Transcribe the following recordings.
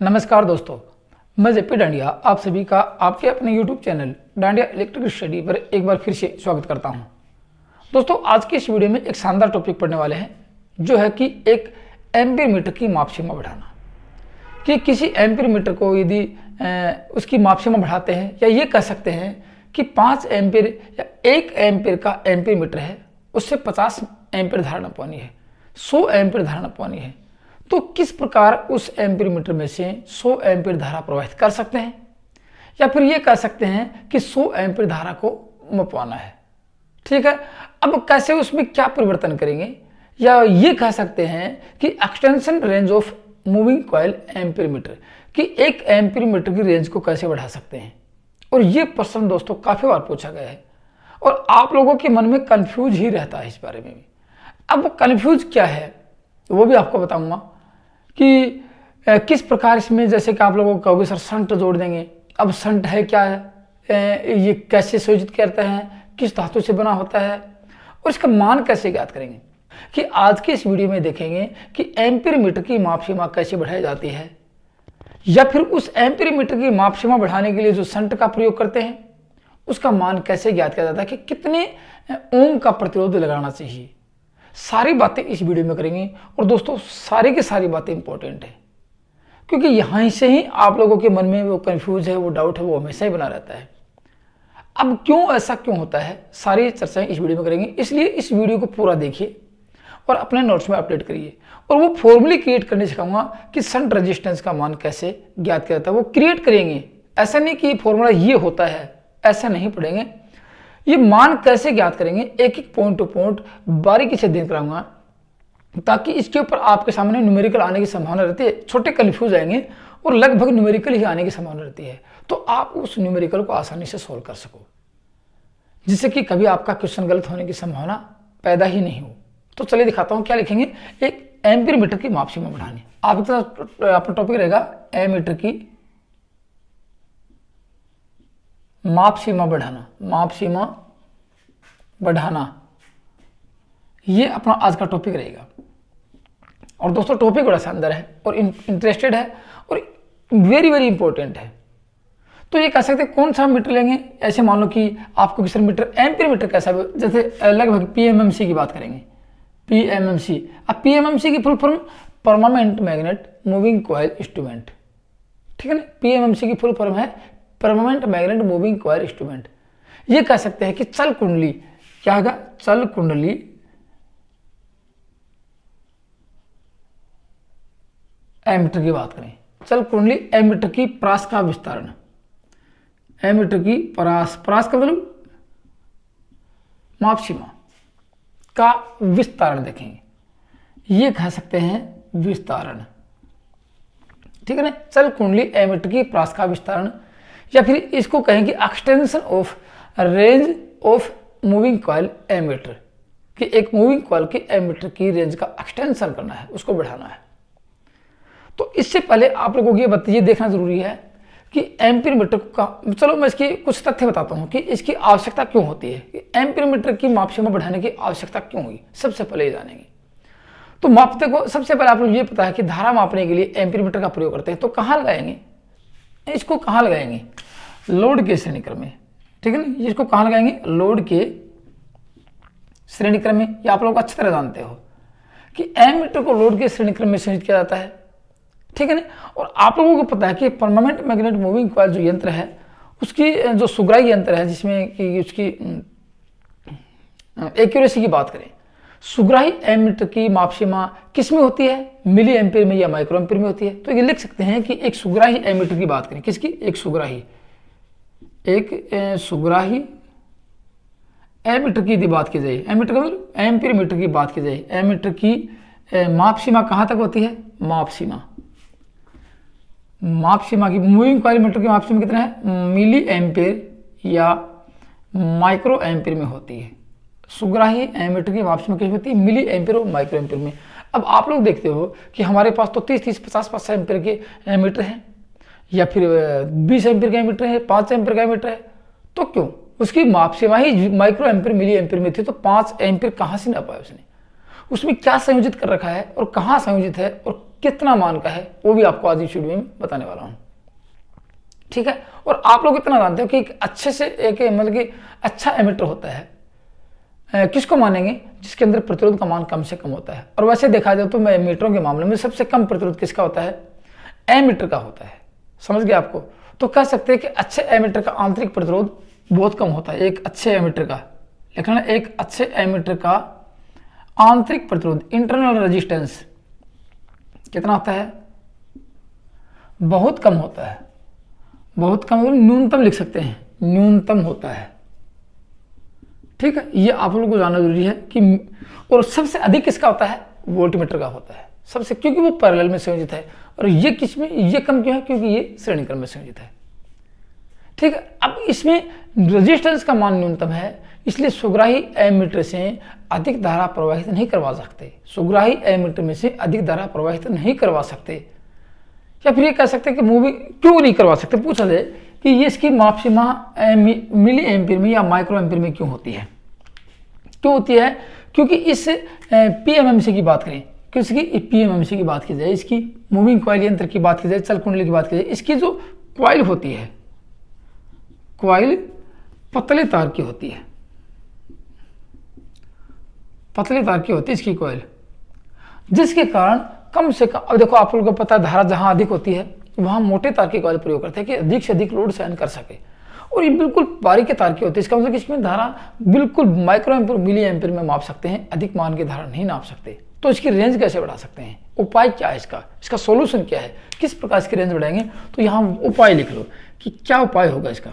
नमस्कार दोस्तों, मैं जेपी डांडिया आप सभी का आपके अपने YouTube channel dandiya electric study पर एक बार फिर से स्वागत करता हूं। दोस्तों, आज की इस वीडियो में एक शानदार टॉपिक पढ़ने वाले हैं, जो है कि एक एम्पीयर मीटर की माप सीमा बढ़ाना। कि किसी एम्पीयर मीटर को यदि उसकी माप सीमा बढ़ाते हैं, या ये कह सकते हैं कि 5 एम्पीयर या 1 एम्पीयर का एम्पीयर मीटर है, उससे 50 एम्पीयर धारणा पानी है, 100 एम्पीयर धारणा पानी है, तो किस प्रकार उस एम्पीयर मीटर में से 100 एम्पीयर धारा प्रवाहित कर सकते हैं, या फिर ये कह सकते हैं कि 100 एम्पीयर धारा को मपवाना है। ठीक है, अब कैसे उसमें क्या परिवर्तन करेंगे, या ये कह सकते हैं कि extension range of moving coil ampere meter, कि एक एम्पीयर मीटर की रेंज को कैसे बढ़ा सकते हैं। और ये प्रश्न दोस्तों काफी बार पूछा गया है और आप लोगों के मन में कंफ्यूज ही रहता है इस बारे में भी। अब कंफ्यूज क्या है वो भी आपको बताऊंगा कि किस प्रकार इसमें, जैसे कि आप लोगों को कहोगे सर शंट जोड़ देंगे। अब शंट है क्या है, ये कैसे संयोजित करते हैं, किस धातु से बना होता है, और इसका मान कैसे ज्ञात करेंगे, कि आज की इस वीडियो में देखेंगे कि एम्पीयर मीटर की माप सीमा कैसे बढ़ाई जाती है, या फिर उस एम्पीयर मीटर की माप सीमा बढ़ाने के लिए जो शंट का प्रयोग करते हैं उसका मान कैसे ज्ञात किया जाता है, कि कितने ओम का प्रतिरोध लगाना चाहिए। सारी बातें इस वीडियो में करेंगे। और दोस्तों, सारी की सारी बातें इंपॉर्टेंट है, क्योंकि यहां से ही आप लोगों के मन में वो कंफ्यूज है, वो डाउट है, वो हमेशा ही बना रहता है। अब क्यों ऐसा क्यों होता है, सारी चर्चाएं इस वीडियो में करेंगे, इसलिए इस वीडियो को पूरा देखिए और अपने नोट्स में अपडेट करिए। और वो फॉर्मूले क्रिएट करने सिखाऊंगा कि शंट रेजिस्टेंस का मान कैसे ज्ञात किया जाता है, वो क्रिएट करेंगे। ऐसा नहीं कि फॉर्मूला ये होता है, ऐसा नहीं पढ़ेंगे, ये मान कैसे ज्ञात करेंगे, एक एक पॉइंट टू पॉइंट बारीकी से देख कराऊंगा, ताकि इसके ऊपर आपके सामने न्यूमेरिकल आने की संभावना रहती है। छोटे कंफ्यूज आएंगे और लगभग न्यूमेरिकल ही आने की संभावना रहती है, तो आप उस न्यूमेरिकल को आसानी से सोल्व कर सको, जिससे कि कभी आपका क्वेश्चन गलत होने की संभावना पैदा ही नहीं हो। तो चलिए दिखाता हूं क्या लिखेंगे। एक एम्पीयर मीटर की माप सीमा बढ़ानी, आपका टॉपिक रहेगा एमीटर की माप सीमा बढ़ाना। माप सीमा बढ़ाना, ये अपना आज का टॉपिक रहेगा। और दोस्तों, टॉपिक बड़ा शानदार है और इंटरेस्टेड है और वेरी वेरी इंपॉर्टेंट है। तो ये कह सकते हैं कौन सा मीटर लेंगे, ऐसे मान लो कि आपको किसी मीटर एम्पीयर मीटर कैसा, जैसे लगभग पीएमएमसी की बात करेंगे। पीएमएमसी, अब पीएमएमसी की full form permanent magnet moving coil instrument. ठीक है ना, पीएमएमसी की फुल फॉर्म है permanent magnet moving coil instrument. ये कह सकते हैं कि चल कुंडली, क्या होगा, चल कुंडली एमीटर की बात करें, चल कुंडली एमीटर की परास का विस्तारण, एमीटर की परास का मतलब माप सीमा का विस्तारण देखेंगे, ये कह सकते हैं विस्तारण। ठीक है ना, चल कुंडली एमीटर की परास का विस्तारण, या फिर इसको कहेंगे extension of range of moving coil ammeter, कि एक मूविंग कॉइल की एमीटर की रेंज का एक्सटेंशन करना है, उसको बढ़ाना है। तो इससे पहले आप लोगों को ये देखना जरूरी है कि एम्पीयर मीटर का, चलो मैं इसकी कुछ तथ्य बताता हूं कि इसकी आवश्यकता क्यों होती है, कि एम्पीयर मीटर की माप सीमा बढ़ाने की आवश्यकता क्यों हुई, सबसे पहले ये जानेंगे। तो मापते को सबसे पहले आप लोग ये पता है कि धारा मापने के लिए एम्पीयर मीटर का प्रयोग करते हैं, तो कहाँ लगाएंगे, इसको कहाँ लगाएंगे, लोड के श्रेणी क्रम में। ठीक है ना, इसको कहाँ लगाएंगे, लोड के श्रेणी क्रम में। ये आप लोग अच्छी तरह जानते हो कि एमीटर को लोड के श्रेणी क्रम में संयोजित किया जाता है। ठीक है ना, और आप लोगों को पता है कि परमानेंट मैग्नेट मूविंग कॉइल जो यंत्र है, उसकी जो सुग्राही यंत्र है, जिसमें कि उसकी एक्यूरेसी की बात करें, सुग्राही एमीटर की माप सीमा किस में होती है, मिली एम्पीयर में या माइक्रो एम्पीयर में होती है। तो ये लिख सकते हैं कि एक सुग्राही एमीटर की बात करें, किसकी, एक सुग्राही एमीटर की बात की जाए, एमीटर का मतलब एम्पीयर मीटर की बात की जाए, एमीटर की माप सीमा कहाँ तक होती है, माप सीमा की मूविंग कॉइल मीटर की माप सीमा कितना है, मिली एम्पीयर या माइक्रो एम्पीयर में होती है। सुग्राही एमीटर की माप सीमा किस में होती है, मिली एम्पीयर और माइक्रो एम्पीयर में। अब आप लोग देखते हो कि हमारे पास तो 30-30, 50-50 एम्पीयर के मीटर हैं, या फिर 20 एम्पीयर का एमीटर है, 5 एम्पीयर का एमीटर है, तो क्यों, उसकी माप सीमा ही माइक्रो एम्पीयर मिली एम्पीयर में थी, तो 5 एम्पीयर कहाँ से ना पाया उसने, उसमें क्या संयोजित कर रखा है और कहाँ संयोजित है और कितना मान का है वो भी आपको आज इस वीडियो में बताने वाला हूँ। ठीक है, और आप लोग इतना जानते हो कि एक अच्छे से एक मतलब कि अच्छा एमिटर होता है, किसको मानेंगे, जिसके अंदर प्रतिरोध का मान कम से कम होता है। और वैसे देखा जाए तो मैं एमीटरों के मामले में सबसे कम प्रतिरोध किसका होता है, एमीटर का होता है। समझ गए आपको? तो कह सकते हैं कि अच्छे एमीटर का आंतरिक प्रतिरोध बहुत कम होता है। एक अच्छे एमीटर का लिखना, एक अच्छे एमीटर का आंतरिक प्रतिरोध इंटरनल रेजिस्टेंस कितना होता है, बहुत कम होता है। बहुत कम मतलब न्यूनतम लिख सकते हैं, न्यूनतम होता है। ठीक है, ये आप लोगों को जानना जरूरी है कि और सबसे अधिक किसका होता है, वोल्टमीटर का होता है सबसे, क्योंकि वो पैरेलल में संयोजित है। और ये किस में, ये कम क्यों है, क्योंकि ये श्रेणी क्रम में संयोजित है। ठीक है, अब इसमें रेजिस्टेंस का मान न्यूनतम है, इसलिए सुग्राही एमीटर से अधिक धारा प्रवाहित नहीं करवा सकते। सुग्राही एमीटर में से अधिक धारा प्रवाहित नहीं करवा सकते, या फिर ये कह सकते हैं कि मूविंग क्यों नहीं करवा सकते। पूछा जाए कि ये इसकी माप सीमा मिली एम्पीयर में या माइक्रो एम्पीयर में क्यों होती है, क्यों होती है, क्योंकि इस पीएमएमसी की बात करें, किसकी, पीएमएमसी की बात की जाए, इसकी मूविंग कॉइल यंत्र की बात की जाए, चल कुंडली की बात की जाए, इसकी जो कॉइल होती है, कॉइल पतले तार की होती है, पतले तार की होती है इसकी कॉइल, जिसके कारण कम से कम, अब देखो आप लोगों को पता है धारा जहां अधिक होती है वहां मोटे तार की कॉइल प्रयोग करते हैं कि अधिक से अधिक लोड सहन कर सके। और ये बिल्कुल बारीक तार की होती है, इसका मतलब इसमें धारा बिल्कुल माइक्रो एम्पीयर मिली एम्पीयर में माप सकते हैं, अधिक मान की धारा नहीं नाप सकते। तो इसकी रेंज कैसे बढ़ा सकते हैं, उपाय क्या है इसका, इसका सोल्यूशन क्या है, किस प्रकार इसकी रेंज बढ़ाएंगे। तो यहाँ उपाय लिख लो कि क्या उपाय होगा इसका,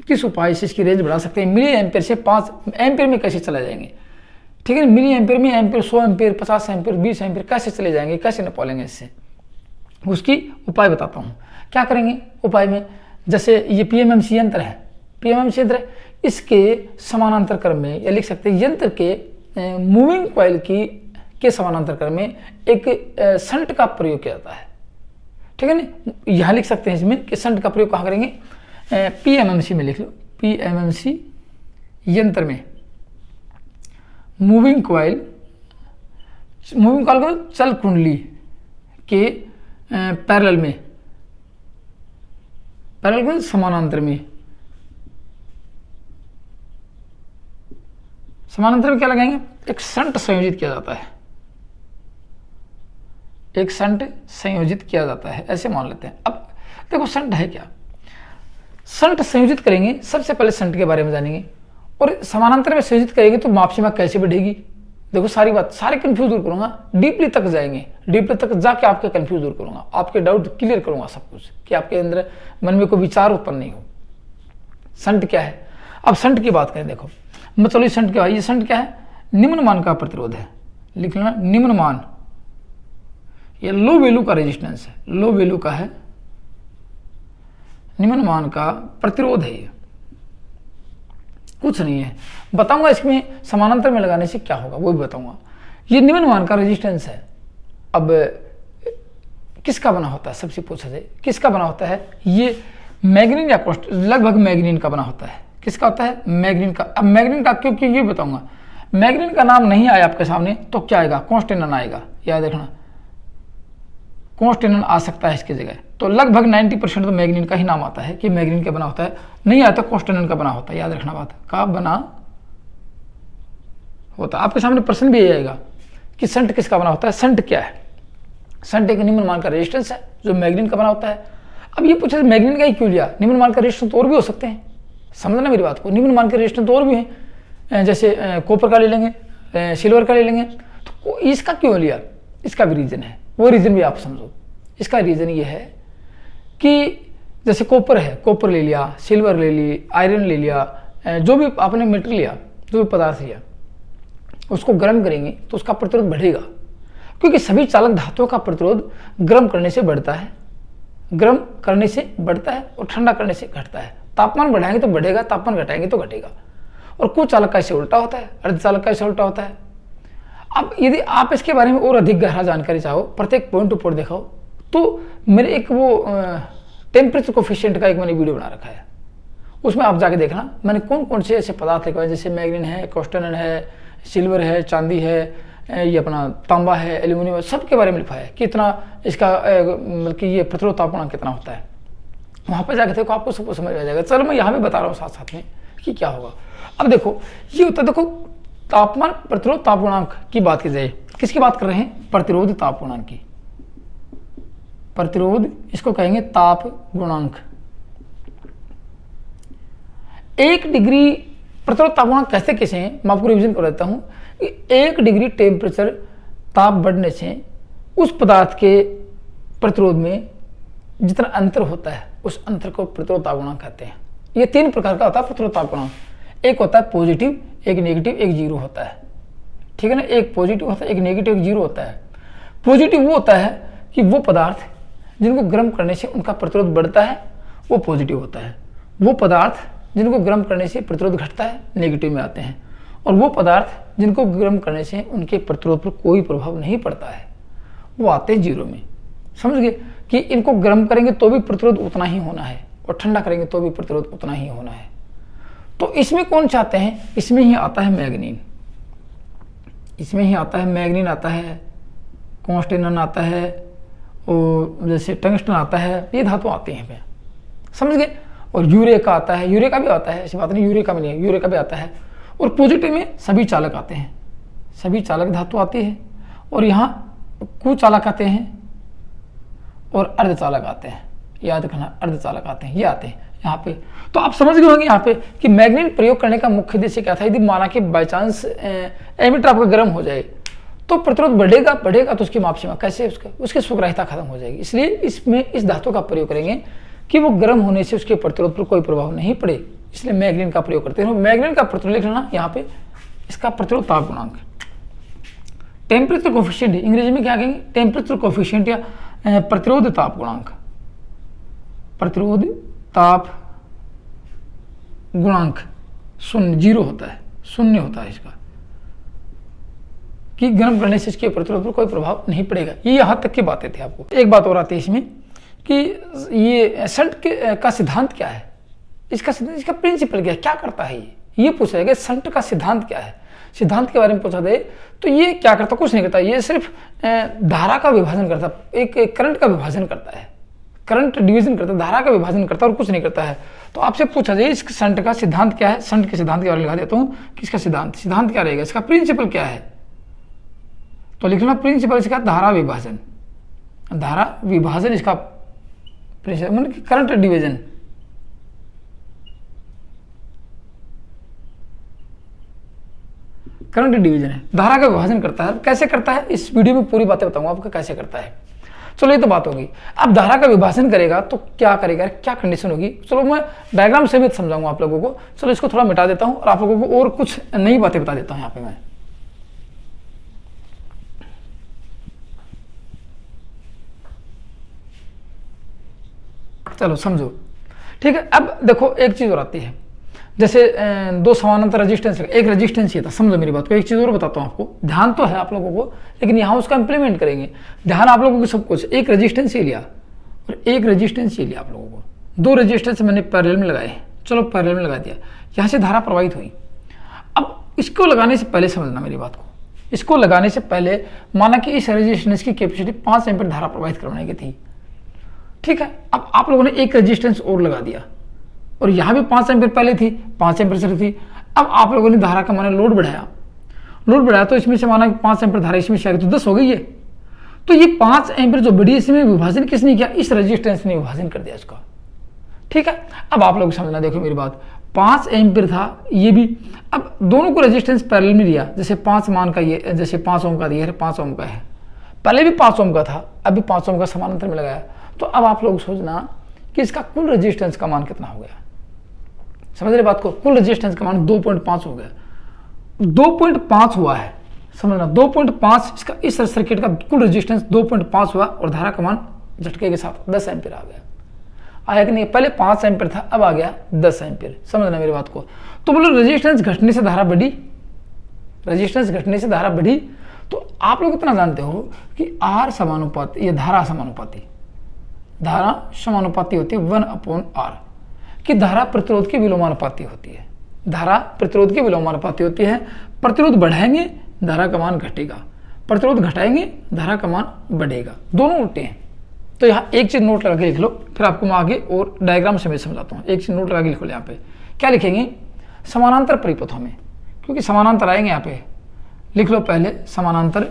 किस उपाय से इसकी रेंज बढ़ा सकते हैं। मिली एम्पीयर से 5 एम्पीयर में कैसे चले जाएंगे, ठीक है, मिली एम्पीयर में एम्पीयर 100 एम्पीयर 50 एम्पीयर 20 एम्पीयर कैसे चले जाएंगे, कैसे निकालेंगे इससे, उसकी उपाय बताता हूँ। क्या करेंगे उपाय में, जैसे ये पीएमएमसी यंत्र है, पीएमएमसी यंत्र है, इसके समानांतर क्रम में, या लिख सकते हैं यंत्र के मूविंग कॉइल के समानांतर क्रम में एक शंट का प्रयोग किया जाता है। ठीक है ना, यहाँ लिख सकते हैं इसमें कि शंट का प्रयोग कहाँ करेंगे, पीएमएमसी में लिख लो, पीएमएमसी यंत्र में मूविंग कॉइल को चल कुंडली के पैरेलल में, पैरेलल को समानांतर में, समानांतर में क्या लगाएंगे, एक शंट संयोजित किया जाता है, एक शंट संयोजित किया जाता है, ऐसे मान लेते हैं। अब देखो शंट है क्या, शंट संयोजित करेंगे, सबसे पहले शंट के बारे में जानेंगे, और समानांतर में संयोजित करेंगे तो माप सीमा कैसे बढ़ेगी। देखो सारी बात, सारे कंफ्यूज दूर करूंगा, डीपली तक जाएंगे, डीपली तक जाके आपके कंफ्यूज दूर करूंगा, आपके डाउट क्लियर करूंगा सब कुछ, कि आपके अंदर मन में कोई विचार उत्पन्न नहीं हो। शंट क्या है, अब शंट की बात करें, देखो मैं चलो शंट क्या है, ये शंट क्या है, निम्न मान का प्रतिरोध है, लिख लेना निम्न मान, ये लो वैल्यू का रेजिस्टेंस है, लो वैल्यू का है, निम्न मान का प्रतिरोध है, ये कुछ नहीं है। बताऊंगा इसमें समानांतर में लगाने से क्या होगा वो भी बताऊंगा। ये निम्न मान का रेजिस्टेंस है। अब किसका बना होता है, सबसे पूछा जाए किसका बना होता है, ये मैग्नीन या कॉस्ट, लगभग मैग्नीन का बना होता है। किसका होता है, मैग्नीन का। अब मैग्नीन का क्योंकि ये बताऊंगा, मैग्नीन का नाम नहीं आया आपके सामने तो क्या आएगा, कॉन्स्टेनन आएगा, याद रखना कॉन्स्टेनन आ सकता है इसकी जगह। तो लगभग 90% तो मैग्नीन का ही नाम आता है कि मैग्नीन का बना होता है, नहीं आता कॉन्स्टेनन का बना होता है, याद रखना बात, का बना होता है। आपके सामने प्रश्न भी यही आएगा कि शंट किसका बना होता है। शंट क्या है, शंट एक निम्न मान का रेजिस्टेंस है जो मैग्नीन का बना होता है। अब ये पूछा मैग्नीन का ही क्यों लिया, निम्न मान का रेजिस्टेंस तो और भी हो सकते हैं, समझना मेरी बात को, निम्न मान के रेजिस्टेंस तो और भी हैं, जैसे कॉपर का ले लेंगे, सिल्वर का ले लेंगे, तो इसका क्यों लिया, इसका भी रीजन है, वो रीजन भी आप समझो। इसका रीजन ये है कि जैसे कॉपर है, कॉपर ले लिया, सिल्वर ले ली, आयरन ले लिया, जो भी आपने मेटल लिया, जो भी पदार्थ लिया, उसको गर्म करेंगे तो उसका प्रतिरोध बढ़ेगा, क्योंकि सभी चालक धातुओं का प्रतिरोध गर्म करने से बढ़ता है, गर्म करने से बढ़ता है और ठंडा करने से घटता है। तापमान बढ़ाएंगे तो बढ़ेगा, तापमान घटाएंगे तो घटेगा। और कुछ चालक का इससे उल्टा होता है, अर्धचालक का इससे उल्टा होता है। अब यदि आप इसके बारे में और अधिक गहरा जानकारी चाहो, प्रत्येक पॉइंट टू पॉइंट दिखाओ, तो मेरे एक वो टेम्परेचर कोफिशिएंट का एक मैंने वीडियो बना रखा है, उसमें आप जाके देखना मैंने कौन कौन से ऐसे पदार्थ लिखवाए, जैसे मैग्नीन है, कॉन्स्टेनन है, सिल्वर है, चांदी है, ये अपना तांबा है, एल्यूमिनियम है, सबके बारे में लिखा है कि इतना इसका मतलब कि ये प्रतिरोध तापमान कितना होता है। वहाँ पर जाकर देखो आपको सब कुछ समझ आ जाएगा। चलो मैं यहाँ भी बता रहा हूँ साथ साथ में कि क्या होगा। अब देखो ये होता है, देखो तापमान प्रतिरोध ताप गुणांक की बात की जाए, किसकी बात कर रहे हैं? प्रतिरोध ताप गुणांक की। प्रतिरोध इसको कहेंगे ताप गुणांक। 1 डिग्री प्रतिरोध ताप गुणांक कैसे कैसे हैं मैं आपको रिवीजन कर देता हूं कि 1 डिग्री टेम्परेचर ताप बढ़ने से उस पदार्थ के प्रतिरोध में जितना अंतर होता है उस अंतर को प्रतिरोध ताप गुणांक कहते हैं। ये 3 प्रकार का होता है प्रतिरोध ताप गुणांक। एक होता है पॉजिटिव, एक नेगेटिव, एक जीरो होता है, ठीक है ना। एक पॉजिटिव होता है, एक नेगेटिव, एक जीरो होता है। पॉजिटिव वो होता है कि वो पदार्थ जिनको गर्म करने से उनका प्रतिरोध बढ़ता है, वो पॉजिटिव होता है। वो पदार्थ जिनको गर्म करने से प्रतिरोध घटता है, नेगेटिव में आते हैं। और वो पदार्थ जिनको गर्म करने से उनके प्रतिरोध पर कोई प्रभाव नहीं पड़ता है, वो आते हैं जीरो में। समझ गए कि इनको गर्म करेंगे तो भी प्रतिरोध उतना ही होना है और ठंडा करेंगे तो भी प्रतिरोध उतना ही होना है। तो इसमें कौन चाहते हैं? इसमें ही आता है मैग्नीन, इसमें ही आता है मैग्नीन, आता है कॉन्स्टेनन, आता है और जैसे टंगस्टन आता है, ये धातु आते हैं पे, समझ गए। और यूरेका आता है, यूरेका भी आता है, ऐसी बात नहीं यूरेका में नहीं है, यूरेका भी आता है। और पॉजिटिव में सभी चालक आते हैं, सभी चालक धातु आती है। और यहाँ कुचालक आते हैं और अर्धचालक आते हैं, याद रखना अर्धचालक आते हैं, ये आते हैं यहाँ पे। तो आप समझ गए होंगे यहाँ पे कि मैग्नीन प्रयोग करने का मुख्य उद्देश्य क्या था। यदि माना कि बाई चांस एमीटर आपका गर्म हो जाए तो प्रतिरोध बढ़ेगा तो उसकी माप सीमा कैसे, उसकी सुग्राह्यता खत्म हो जाएगी। इसलिए इसमें इस धातु का प्रयोग करेंगे कि वो गर्म होने से उसके प्रतिरोध पर कोई प्रभाव नहीं पड़े, इसलिए मैग्नीन का प्रयोग करते हैं। मैग्नीन का प्रतिरोध लिख लेना यहाँ पे, इसका प्रतिरोध ताप गुणांक। टेम्परेचर कोफिशिएंट अंग्रेजी में क्या कहेंगे? टेम्परेचर कोफिशिएंट या प्रतिरोध ताप गुणांक। प्रतिरोध ताप गुणांक 0 जीरो होता है, 0 होता है इसका, कि गर्म करने से इसके प्रतिरोध पर कोई प्रभाव नहीं पड़ेगा। ये यहाँ तक की बातें थी। आपको एक बात और आती है इसमें कि ये संट का सिद्धांत क्या है, इसका प्रिंसिपल क्या है, क्या करता है ये पूछा जाएगा। संट का सिद्धांत क्या है, सिद्धांत के बारे में पूछा जाए तो ये क्या करता, कुछ नहीं करता, ये सिर्फ धारा का विभाजन करता, एक करंट का विभाजन करता है, करंट डिवीजन करता है, धारा का विभाजन करता है और कुछ नहीं करता है। तो आपसे पूछा जाए इस संट का सिद्धांत क्या है, संट के सिद्धांत के बारे में लिखा देता हूँ कि इसका सिद्धांत क्या रहेगा, इसका प्रिंसिपल क्या है। तो लिखना प्रिंसिपल इसका धारा विभाजन, धारा विभाजन इसका प्रिंसिपल, मतलब करंट डिवीजन। करंट डिवीजन है, धारा का विभाजन करता है। कैसे करता है इस वीडियो में पूरी बातें बताऊंगा आपको कैसे करता है। चलो ये तो बात होगी। अब धारा का विभाजन करेगा तो क्या करेगा, क्या कंडीशन होगी, चलो मैं डायग्राम समेत समझाऊंगा आप लोगों को। चलो इसको थोड़ा मिटा देता हूं और आप लोगों को और कुछ नई बातें बता देता हूं यहाँ पे मैं। चलो समझो, ठीक है। अब देखो एक चीज और आती है, जैसे 2 समानांतर रेजिस्टेंस, एक रेजिस्टेंस ही था, समझो मेरी बात को। एक चीज और बताता हूं आपको, ध्यान तो है आप लोगों को, लेकिन यहां उसका इंप्लीमेंट करेंगे। ध्यान आप लोगों को सब कुछ, एक रेजिस्टेंस ही लिया और एक रेजिस्टेंस ही लिया आप लोगों को, 2 रेजिस्टेंस मैंने पैरेलल में लगाए, चलो पैरेलल में लगा दिया, यहां से धारा प्रवाहित हुई। अब इसको लगाने से पहले समझना मेरी बात को, इसको लगाने से पहले माना कि इस रेजिस्टेंस की कैपेसिटी 5 एम्पीयर धारा प्रवाहित करवाने की थी, ठीक है। अब आप लोगों ने एक रेजिस्टेंस और लगा दिया और यहां भी 5 एम्पीयर पहले थी, 5 एम्पीयर से थी। अब आप लोगों ने धारा का माना लोड बढ़ाया तो इसमें से माना 5 एम्पीयर धारा इसमें से आ गई तो 10 हो गई है। तो ये 5 एम्पीयर जो बढ़ी, इसमें विभाजन किसने किया, इस रेजिस्टेंस ने विभाजन कर दिया इसका, ठीक है। अब आप लोग समझना, देखो मेरी बात, 5 एम्पीयर था ये भी। अब दोनों को रेजिस्टेंस पैरेलल में लिया, जैसे 5 मान का ये, जैसे 5 ओम का दिया है, 5 ओम का है, पहले भी 5 ओम का था, अभी 5 ओम का समानांतर में लगाया। तो अब आप लोग सोचना कि इसका कुल रेजिस्टेंस का मान कितना हो गया, समझ रहे बात को। कुल रेजिस्टेंस का मान 2.5 हो गया, 2.5 हुआ है, समझना 2.5 इसका, इस सर्किट का कुल रेजिस्टेंस 2.5 हुआ और धारा का मान झटके के साथ 10 एम्पीयर आ गया। आया कि नहीं, पहले 5 एम्पीयर था, अब आ गया 10 एम्पीयर, समझना मेरी बात को। तो बोलो रेजिस्टेंस घटने से धारा बढ़ी, रेजिस्टेंस घटने से धारा बढ़ी। तो आप लोग इतना जानते हो कि आर समानुपाती, ये धारा समानुपाती, धारा समानुपाती होती है 1/R, कि धारा प्रतिरोध के विलोमानुपाती होती है, धारा प्रतिरोध के विलोमानुपाती होती है। प्रतिरोध बढ़ाएंगे धारा का मान घटेगा, प्रतिरोध घटाएंगे, धारा का मान बढ़ेगा, दोनों उल्टे हैं। तो यहाँ एक चीज नोट लगा के लिख लो, फिर आपको मैं आगे और डायग्राम से मैं समझाता हूँ। एक चीज नोट लगा के लिखो, यहाँ पे क्या लिखेंगे, समानांतर परिपथों में, क्योंकि समानांतर आएंगे यहाँ पे, लिख लो पहले समानांतर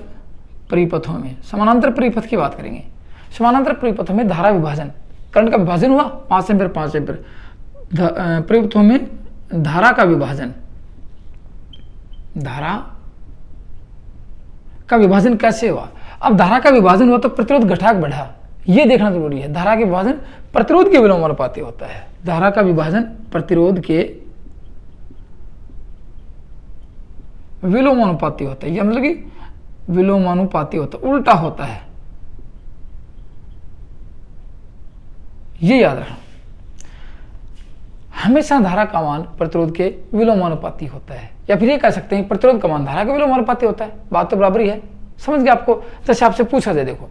परिपथों में। समानांतर परिपथ की बात करेंगे। समानांतर परिपथों में धारा विभाजन, करंट का विभाजन हुआ 5 एम्पीयर 5 एम्पीयर, परिपथों में धारा का विभाजन, धारा का विभाजन कैसे हुआ। अब धारा का विभाजन हुआ तो प्रतिरोध घटा बढ़ा, ये देखना जरूरी है। धारा के विभाजन प्रतिरोध के विलोमानुपाती होता है। धारा का विभाजन प्रतिरोध के विलोमानुपाती होता है, ये मतलब कि विलोमानुपाती होता है, उल्टा होता है, ये याद रखना। हमेशा धारा का मान प्रतिरोध के विलोमानुपाती होता है, या फिर ये कह सकते हैं प्रतिरोध का मान धारा के विलोमानुपाती होता है। बात तो बराबर ही है, समझ गए आपको। जैसे आपसे पूछा जाए, देखो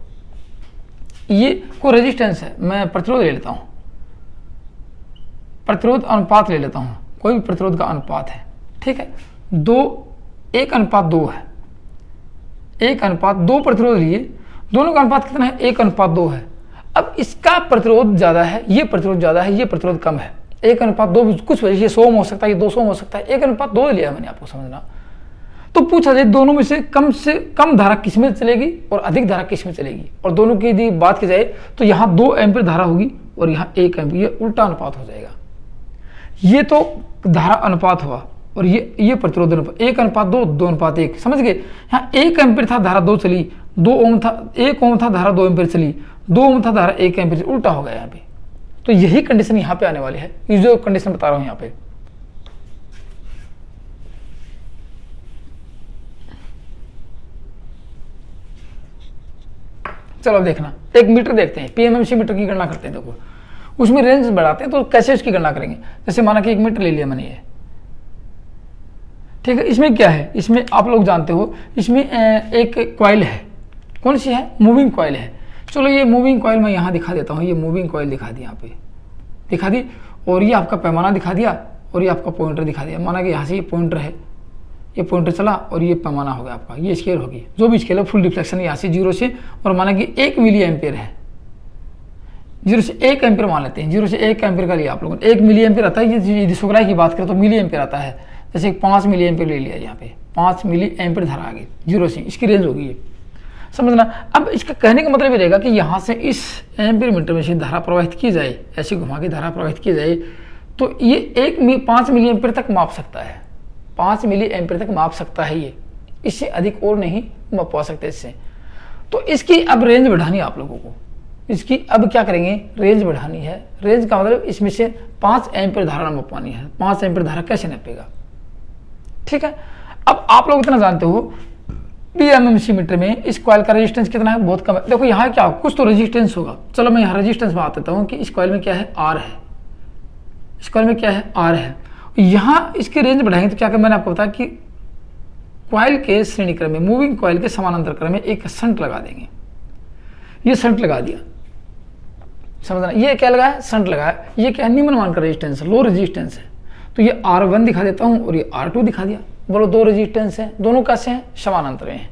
ये कोई रेजिस्टेंस है, मैं प्रतिरोध ले लेता हूं, प्रतिरोध अनुपात ले लेता हूं, कोई भी प्रतिरोध का अनुपात है, ठीक है, 1:2 है, 1:2 प्रतिरोध लिए, दोनों का अनुपात कितना है, 1:2 है। अब इसका प्रतिरोध ज्यादा है, ये प्रतिरोध ज्यादा है, ये प्रतिरोध कम है, 1:2 कुछ वजह से 100 में हो सकता है, ये 200 में हो सकता है, 1:2 लिया मैंने, आपको समझना। तो पूछा जाए दोनों में से कम धारा किस में चलेगी और अधिक धारा किस में चलेगी, और दोनों की यदि बात की जाए तो यहाँ 2 एम्पीयर धारा होगी और यहाँ 1 एम्पीयर, ये उल्टा अनुपात हो जाएगा। ये तो धारा अनुपात हुआ और ये प्रतिरोध अनुपात, 1:2 2:1, समझ गए। यहाँ 1 एम्पीयर था, धारा 2 चली, 2 ओम था, 1 ओम था, धारा 2 एम्पीयर चली, 2 ओम था, धारा 1 एम्पीयर, उल्टा हो गया यहाँ पे। तो यही कंडीशन यहाँ पे आने वाली है, ये जो कंडीशन बता रहा हूँ यहाँ पे। चलो देखना, एक मीटर देखते हैं, पीएमएमसी मीटर की गणना करते हैं। देखो उसमें रेंज बढ़ाते हैं, तो कैसे उसकी गणना करेंगे। जैसे माना कि 1 मीटर ले लिया मैंने ये, ठीक है। इसमें क्या है, इसमें आप लोग जानते हो, इसमें एक कॉइल है, कौन सी है, मूविंग कॉइल है। चलो ये मूविंग कॉइल मैं यहाँ दिखा देता हूँ, ये मूविंग कॉइल दिखा दी, यहाँ पे दिखा दी, और ये आपका पैमाना दिखा दिया, और ये आपका पॉइंटर दिखा दिया। माना कि यहाँ से ये पॉइंटर है, ये पॉइंटर चला और ये पैमाना होगा आपका, ये स्केल होगी, जो भी स्केल है, फुल डिफ्लेक्शन यहाँ से 0 से, और माना कि 1 मिली एम्पियर है, 0 से 1 एम्पियर मान लेते हैं, 0 से 1 एम्पियर का लिया आप लोगों ने, 1 मिली एम्पियर आता है। ये सुगराई की बात करें तो मिली एम्पियर आता है, जैसे 5 मिली एम्पियर ले लिया, यहाँ पे 5 मिली एम्पियर धारा आ गई 0 से, इसकी रेंज होगी ये, समझना। अब इसका कहने का मतलब ये रहेगा कि यहाँ से इस एम्पियर मीटर में से धारा प्रवाहित की जाए, ऐसे घुमा के धारा प्रवाहित की जाए, तो ये 5 मिली एम्पियर तक माप सकता है, 5 मिली एम्पियर तक माप सकता है ये, इससे अधिक और नहीं माप पा सकते इससे। तो इसकी अब रेंज बढ़ानी है आप लोगों को, इसकी अब क्या करेंगे, रेंज बढ़ानी है। रेंज का मतलब इसमें से 5 एम्पियर धारा मापवानी है। 5 एम्पियर धारा कैसे नापेगा, ठीक है। अब आप लोग इतना जानते हो, पीएमएमसी मीटर में इस कॉइल का रेजिस्टेंस कितना है, बहुत कम है। देखो यहाँ क्या कुछ तो रेजिस्टेंस होगा, चलो मैं यहाँ रेजिस्टेंस बता देता हूँ कि इस कॉइल में क्या है, आर है, इस कॉइल में क्या है, आर है। यहाँ इसकी रेंज बढ़ाएंगे तो क्या कर, मैंने आपको बताया कि कॉइल के श्रेणी क्रम में, मूविंग कॉइल के समानांतर क्रम में एक शंट लगा देंगे। ये शंट लगा दिया, समझना, ये क्या लगा है, शंट लगा है। ये क्या है, निम्न मान का रेजिस्टेंस, लो रेजिस्टेंस है। तो ये R1 दिखा देता हूँ और ये R2 दिखा दिया। बोलो 2 रेजिस्टेंस है, दोनों कैसे हैं, समानांतर हैं।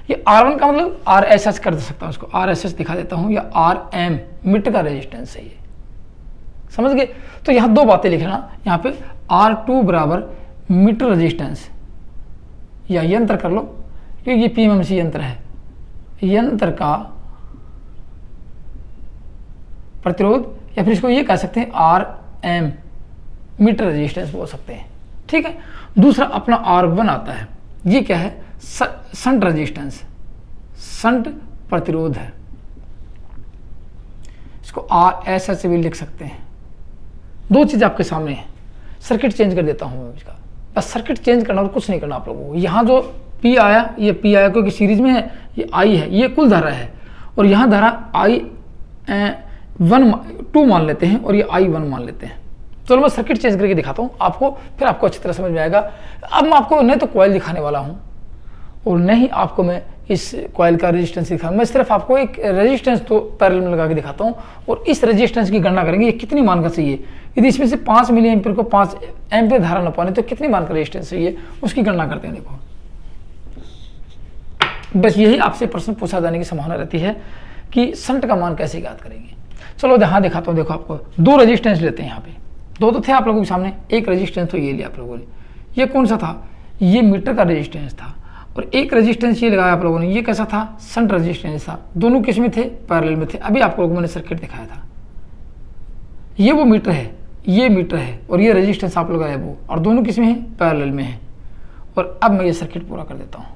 ये R1 का मतलब RSS कर सकता हूँ, उसको RSS दिखा देता हूँ, या RM मीटर का रेजिस्टेंस है ये, समझ गए। तो यहाँ 2 बातें लिखना, यहाँ पे R2 बराबर मीटर रेजिस्टेंस, या यंत्र कर लो क्योंकि ये पीएमएमसी यंत्र है, यंत्र का प्रतिरोध, या फिर इसको ये कह सकते हैं RM मीटर रेजिस्टेंस बोल सकते हैं, ठीक है। दूसरा अपना R1 आता है, ये क्या है, शंट रेजिस्टेंस, शंट प्रतिरोध है, इसको RSS से भी लिख सकते हैं। 2 चीज आपके सामने है, सर्किट चेंज कर देता हूं मैं इसका, बस सर्किट चेंज करना और कुछ नहीं करना आप लोगों को। यहाँ जो P आया, ये P आया क्योंकि सीरीज में है, ये I है, ये कुल धारा है, और यहाँ धारा I2 मान लेते हैं और ये I1 मान लेते हैं। चलो मैं सर्किट चेंज करके दिखाता हूँ आपको, फिर आपको अच्छी तरह समझ में आएगा। अब मैं आपको नहीं तो कॉइल दिखाने वाला हूँ और नहीं आपको मैं इस कॉइल का रेजिस्टेंस दिखाऊंगा, मैं सिर्फ आपको एक रेजिस्टेंस तो पैरेलल में लगा के दिखाता हूँ, और इस रेजिस्टेंस की गणना करेंगे, ये कितनी मान का चाहिए। यदि इसमें से 5 मिली एम्पियर को 5 एम्पियर धारा न पाने तो कितनी मान का रेजिस्टेंस चाहिए, उसकी गणना करते हैं। देखो बस यही आपसे प्रश्न पूछा जाने की संभावना रहती है कि शंट का मान कैसे ज्ञात करेंगे। चलो यहाँ दिखाता हूँ। देखो आपको दो रेजिस्टेंस लेते हैं। यहाँ पे दो तो थे आप लोगों के सामने, एक रेजिस्टेंस तो ये लिया आप लोगों ने, ये कौन सा था, ये मीटर का रेजिस्टेंस था, और एक रेजिस्टेंस ये लगाया आप लोगों ने, ये कैसा था, शंट रेजिस्टेंस था। दोनों किस में थे, पैरेलल में थे। अभी आप लोगों को मैंने सर्किट दिखाया था, ये वो मीटर है, ये मीटर है, और ये रेजिस्टेंस आप लगाया वो, और दोनों किस में है, पैरेलल में है। और अब मैं ये सर्किट पूरा कर देता हूँ।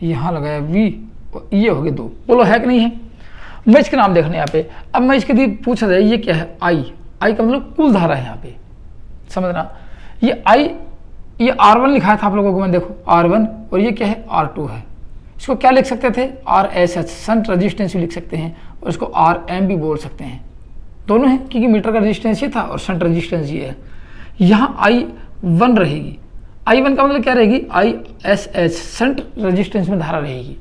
यहाँ लगाया V, और ये हो गए दो। बोलो है कि नहीं है। मैं इसके नाम देखना यहाँ पे। अब मैं इसके लिए पूछा जाए ये क्या है, I का मतलब कुल धारा है यहाँ पे, समझना। ये I, ये R1 लिखा था आप लोगों को मैंने, देखो R1, और ये क्या है, R2 है। इसको क्या लिख सकते थे, RSH, शंट रेजिस्टेंस भी लिख सकते हैं, और इसको RM भी बोल सकते हैं। दोनों हैं, क्योंकि मीटर का रेजिस्टेंस ये था और शंट रेजिस्टेंस ये है। यहाँ I1 रहेगी, I1 का मतलब क्या रहेगी, ISH, शंट रेजिस्टेंस में धारा रहेगी।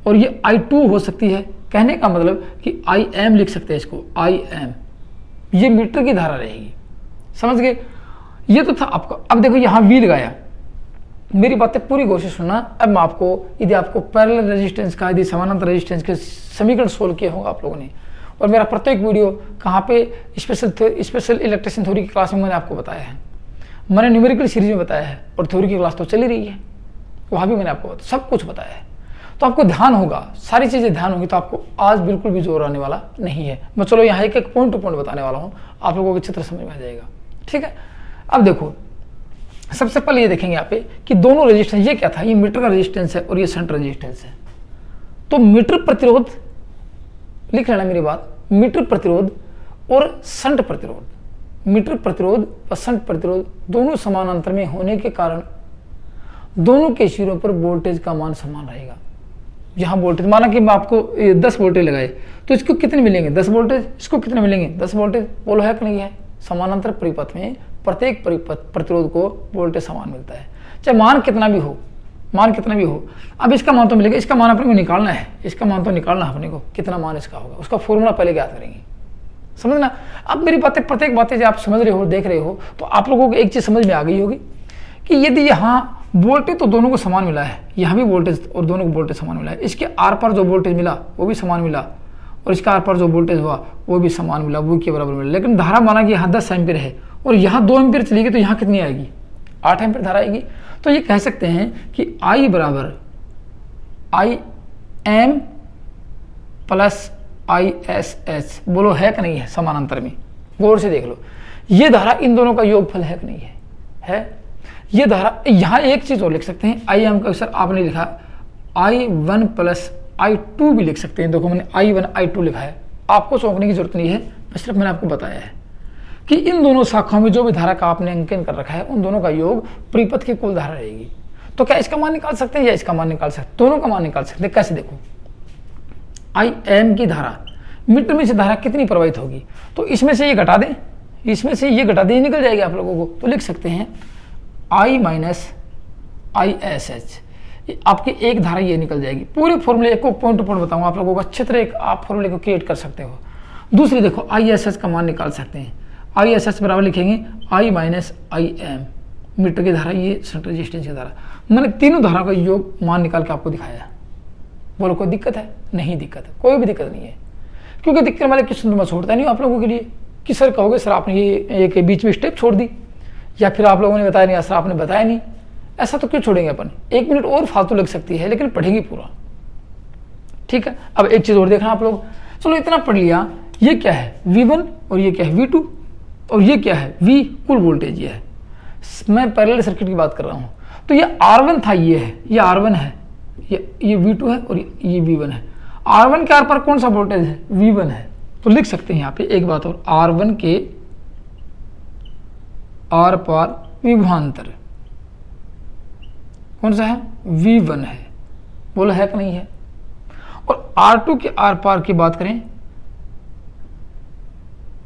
और ये I2 हो सकती है, कहने का मतलब कि IM लिख सकते हैं इसको, IM, ये मीटर की धारा रहेगी। समझ गए। ये तो था आपका। अब देखो यहाँ V लगाया, मेरी बातें पूरी गौर से सुनना। अब मैं आपको, यदि आपको पैरेलल रेजिस्टेंस का, यदि समानांतर रेजिस्टेंस के समीकरण सोल्व किए होंगे आप लोगों ने, और मेरा प्रत्येक वीडियो कहाँ पे, स्पेशल इलेक्ट्रिशियन थ्योरी की क्लास में मैंने आपको बताया है, मैंने न्यूमेरिकल सीरीज में बताया है, और थ्योरी की क्लास तो चली रही है, वहाँ भी मैंने आपको सब कुछ बताया है। तो आपको ध्यान होगा, सारी चीज़ें ध्यान होगी, तो आपको आज बिल्कुल भी जोर आने वाला नहीं है। मैं चलो यहाँ एक एक पॉइंट टू पॉइंट बताने वाला हूँ, आप लोगों को चित्र समझ में आ जाएगा। ठीक है। अब देखो, सबसे पहले ये देखेंगे यहाँ पे कि दोनों रेजिस्टेंस, ये क्या था, ये मीटर का रेजिस्टेंस है और ये शंट रेजिस्टेंस है। तो मीटर प्रतिरोध, लिख लेना मेरी बात, मीटर प्रतिरोध और शंट प्रतिरोध, मीटर प्रतिरोध और शंट प्रतिरोध दोनों समानांतर में होने के कारण दोनों के सिरों पर वोल्टेज का मान समान रहेगा। यहाँ वोल्टेज, माना कि मैं आपको 10 वोल्टेज लगाए, तो इसको कितने मिलेंगे, 10 वोल्टेज, इसको कितने मिलेंगे, 10 वोल्टेज। बोलो है कि नहीं है। समानांतर परिपथ में प्रत्येक प्रतिरोध को वोल्टेज समान मिलता है, चाहे मान कितना भी हो, मान कितना भी हो। अब इसका मान तो मिलेगा, इसका मान अपने को निकालना है, इसका मान तो निकालना है अपने को, कितना मान इसका होगा, उसका फॉर्मूला पहले ज्ञात करेंगे। समझना। अब मेरी बातें, प्रत्येक बातें जो आप समझ रहे हो, देख रहे हो, तो आप लोगों को एक चीज़ समझ में आ गई होगी कि यदि यहाँ वोल्टेज तो दोनों को समान मिला है, यहाँ भी वोल्टेज और दोनों को वोल्टेज समान मिला है, इसके आर पर जो वोल्टेज मिला वो भी समान मिला, और इसके आर पर जो वोल्टेज हुआ वो भी समान मिला, वो के बराबर मिला। लेकिन धारा माना कि यहाँ 10 एम्पीयर है और यहाँ 2 एम्पीयर चलेगी, तो यहाँ कितनी आएगी, 8 एम्पीयर धारा आएगी। तो ये कह सकते हैं कि I बराबर IM प्लस ISH। बोलो है कि नहीं है। समानांतर में गौर से देख लो, ये धारा इन दोनों का योगफल है कि नहीं है, है। ये धारा, यहाँ एक चीज और लिख सकते हैं, IM का अक्सर आपने लिखा I1 प्लस I2 भी लिख सकते हैं। देखो मैंने I1 I2 लिखा है, आपको चौंकने की जरूरत नहीं है, सिर्फ मैंने आपको बताया है कि इन दोनों शाखाओं में जो भी धारा का आपने अंकन कर रखा है, उन दोनों का योग परिपथ की कुल धारा रहेगी। तो क्या इसका मान निकाल सकते हैं या इसका मान निकाल सकते हैं, दोनों का मान निकाल सकते हैं। कैसे, देखो IM की धारा, मीटर में से धारा कितनी प्रवाहित होगी, तो इसमें से ये घटा दें, इसमें से ये घटा दें, निकल जाएगी आप लोगों को। तो लिख सकते हैं I माइनस ISH, आपकी एक धारा ये निकल जाएगी। पूरे फॉर्मूले एक पॉइंट टू पॉइंट बताऊंगा आप लोगों को, अच्छे तरह एक आप फॉर्मूले को क्रिएट कर सकते हो। दूसरी देखो, ISH का मान निकाल सकते हैं। ISH बराबर लिखेंगे I माइनस IM, मीटर की धारा, ये शंट रेजिस्टेंस की धारा। मैंने तीनों धारा का योग मान निकाल के आपको दिखाया। बोलो कोई दिक्कत है, नहीं दिक्कत है, कोई भी दिक्कत नहीं है, क्योंकि दिक्कत वाले क्वेश्चन तो मैं छोड़ता नहीं हूँ आप लोगों के लिए कि सर कहोगे सर आपने ये एक बीच में स्टेप छोड़ दी, या फिर आप लोगों ने बताया नहीं, सर आपने बताया नहीं। ऐसा तो क्यों छोड़ेंगे अपन, 1 मिनट और फालतू लग सकती है, लेकिन पढ़ेंगे पूरा। ठीक है। अब एक चीज़ और देखना आप लोग, चलो इतना पढ़ लिया, ये क्या है V1 और ये क्या है V2 और ये क्या है V, कुल वोल्टेज ये है। मैं पैरेलल सर्किट की बात कर रहा हूँ। तो ये R1 था, ये है, ये R1 है, ये V2 है और ये V1 है। R1 के आर पर कौन सा वोल्टेज है, V1 है। तो लिख सकते हैं यहाँ पे एक बात और, R1 के आर पार विभवांतर कौन सा है, V1 है। बोलो है कि नहीं है। और R2 के आर पार की बात करें,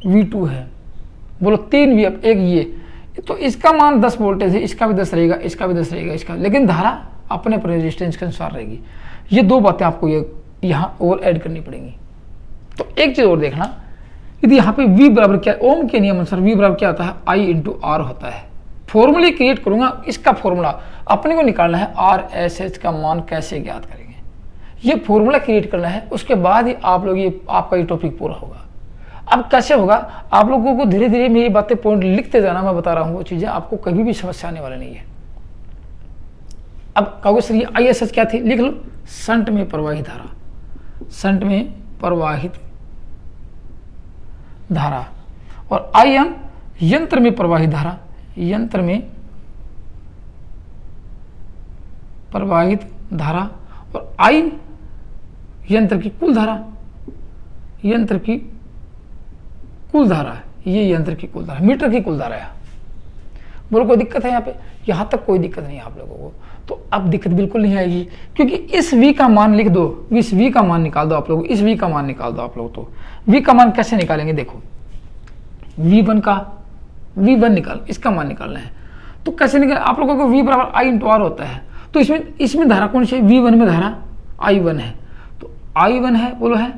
V2 है। बोलो 3 V, एक ये, तो इसका मान 10 वोल्टेज है, इसका भी 10 रहेगा, इसका भी 10 रहेगा, इसका, लेकिन धारा अपने रेजिस्टेंस के अनुसार रहेगी। ये दो बातें आपको ये यहाँ और ऐड करनी पड़ेंगी। तो एक चीज और देखना, यदि यहाँ पे V बराबर क्या, ओम के नियम अनुसार V बराबर क्या होता है, I इंटू R होता है। फॉर्मूले क्रिएट करूंगा, इसका फॉर्मूला अपने को निकालना है। RSH का मान कैसे ज्ञात करेंगे, ये फॉर्मूला क्रिएट करना है, उसके बाद ही आप लोग आपका ये टॉपिक पूरा होगा। अब कैसे होगा, आप लोगों को धीरे धीरे मेरी बातें पॉइंट लिखते जाना, मैं बता रहा हूँ वो चीज़ें, आपको कभी भी समस्या आने वाली नहीं है। अब कहोगे सर ये ISH क्या थी, लिख लो, शंट में प्रवाहित धारा, शंट में प्रवाहित धारा, और IM यंत्र में प्रवाहित धारा, यंत्र में प्रवाहित धारा, और I यंत्र की कुल धारा, यंत्र की कुल धारा है, ये यंत्र की कुल धारा, मीटर की कुल धारा है। बोलो कोई दिक्कत है यहाँ पे, यहाँ तक कोई दिक्कत नहीं है आप लोगों को। तो अब दिक्कत बिल्कुल नहीं आएगी, क्योंकि इस V का मान लिख दो, इस V का मान निकाल दो आप लोग, इस V का मान निकाल दो आप लोग। तो V का मान कैसे निकालेंगे, देखो V1 का V1 निकाल, इसका मान निकालना है। तो कैसे निकाल, आप लोगों को V बराबर I इंटू R होता है। तो इसमें धारा कौन सी है, V1 में धारा I1 है, तो I1 है, बोलो है